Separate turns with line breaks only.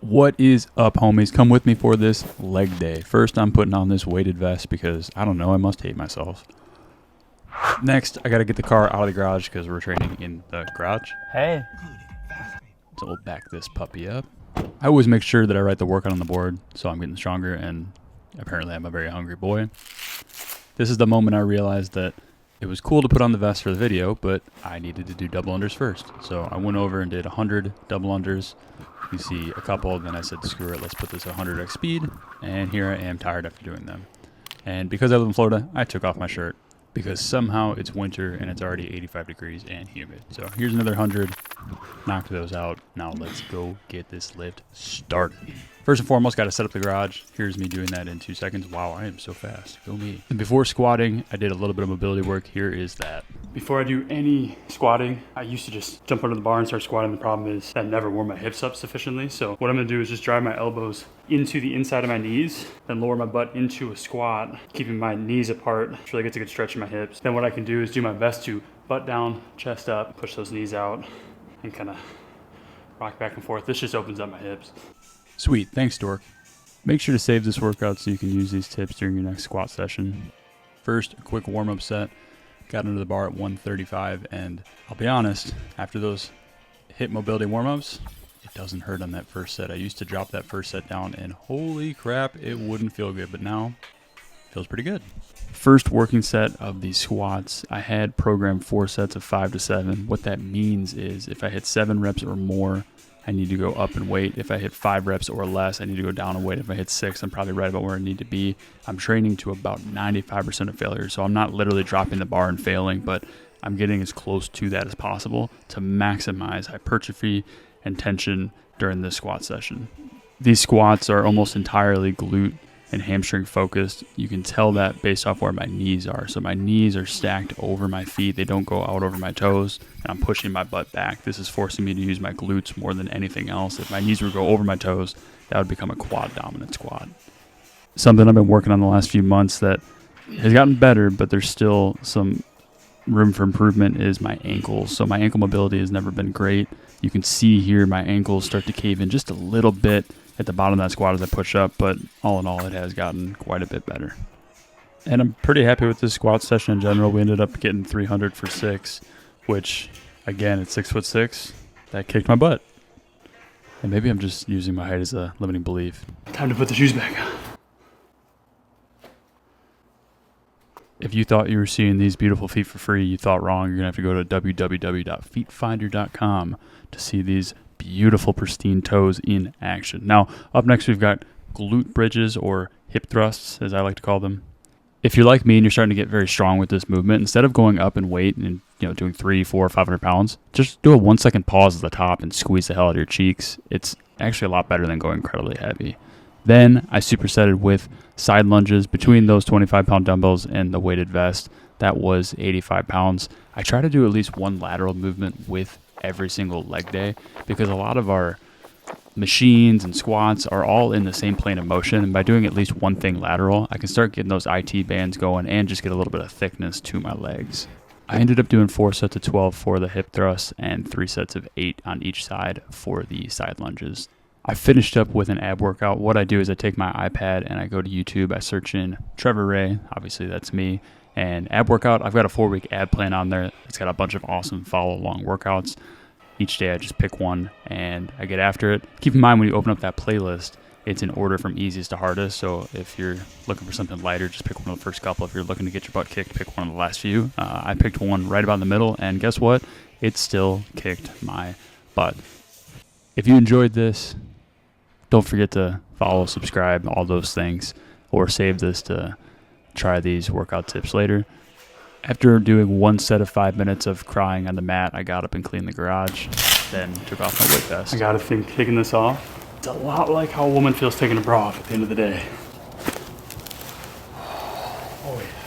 What is up, homies? Come with me for this leg day. First, I'm putting on this weighted vest because, I don't know, I must hate myself. Next, I got to get the car out of the garage because we're training in the garage.
Hey.
So we'll back this puppy up. I always make sure that I write the workout on the board so I'm getting stronger, and apparently I'm a very hungry boy. This is the moment I realized that it was cool to put on the vest for the video, but I needed to do double unders first. So I went over and did 100 double unders. You see a couple, then I said, screw it, let's put this at 100x speed. And here I am tired after doing them. And because I live in Florida, I took off my shirt because somehow it's winter and it's already 85 degrees and humid. So here's another 100, knocked those out. Now let's go get this lift started. First and foremost, got to set up the garage. Here's me doing that in 2 seconds. Wow, I am so fast. Go me. And before squatting, I did a little bit of mobility work. Here is that. Before I do any squatting, I used to just jump under the bar and start squatting. The problem is I never warm my hips up sufficiently. So what I'm gonna do is just drive my elbows into the inside of my knees, then lower my butt into a squat, keeping my knees apart. It really gets a good stretch in my hips. Then what I can do is do my best to butt down, chest up, push those knees out, and kind of rock back and forth. This just opens up my hips. Sweet, thanks Dork. Make sure to save this workout so you can use these tips during your next squat session. First, a quick warm-up set. Got under the bar at 135, and I'll be honest, after those hip mobility warm-ups, it doesn't hurt on that first set. I used to drop that first set down, and holy crap, it wouldn't feel good, but now it feels pretty good. First working set of these squats, I had programmed 4 sets of 5 to 7. What that means is if I hit 7 reps or more, I need to go up in weight. If I hit 5 reps or less, I need to go down in weight. If I hit 6, I'm probably right about where I need to be. I'm training to about 95% of failure, so I'm not literally dropping the bar and failing, but I'm getting as close to that as possible to maximize hypertrophy and tension during this squat session. These squats are almost entirely glute and hamstring focused. You can tell that based off where my knees are. So my knees are stacked over my feet. They don't go out over my toes, and I'm pushing my butt back. This is forcing me to use my glutes more than anything else. If my knees were to go over my toes, that would become a quad dominant squat. Something I've been working on the last few months that has gotten better, but there's still some room for improvement, is my ankles. So my ankle mobility has never been great. You can see here my ankles start to cave in just a little bit at the bottom of that squat as I push up, but all in all, it has gotten quite a bit better. And I'm pretty happy with this squat session in general. We ended up getting 300 for 6, which, again, at 6'6", that kicked my butt. And maybe I'm just using my height as a limiting belief. Time to put the shoes back on. If you thought you were seeing these beautiful feet for free, you thought wrong. You're going to have to go to www.feetfinder.com to see these beautiful, pristine toes in action. Now, up next, we've got glute bridges, or hip thrusts, as I like to call them. If you're like me and you're starting to get very strong with this movement, instead of going up in weight and doing 300, 400, 500 pounds, just do a 1-second pause at the top and squeeze the hell out of your cheeks. It's actually a lot better than going incredibly heavy. Then I supersetted with side lunges between those 25-pound dumbbells and the weighted vest. That was 85 pounds. I try to do at least one lateral movement with every single leg day because a lot of our machines and squats are all in the same plane of motion, and by doing at least one thing lateral, I can start getting those IT bands going and just get a little bit of thickness to my legs. I ended up doing 4 sets of 12 for the hip thrusts and 3 sets of 8 on each side for the side lunges. I finished up with an ab workout. What I do is I take my iPad and I go to YouTube. I search in Trevor Ray, obviously that's me, and ab workout. I've got a 4-week ab plan on there. It's got a bunch of awesome follow-along workouts. Each day I just pick one and I get after it. Keep in mind when you open up that playlist, it's in order from easiest to hardest. So if you're looking for something lighter, just pick one of the first couple. If you're looking to get your butt kicked, pick one of the last few. I picked one right about in the middle, and guess what? It still kicked my butt. If you enjoyed this, don't forget to follow, subscribe, all those things, or save this to try these workout tips later. After doing 1 set of 5 minutes of crying on the mat, I got up and cleaned the garage, then took off my weight vest. I gotta think taking this off, it's a lot like how a woman feels taking a bra off at the end of the day. Oh yeah.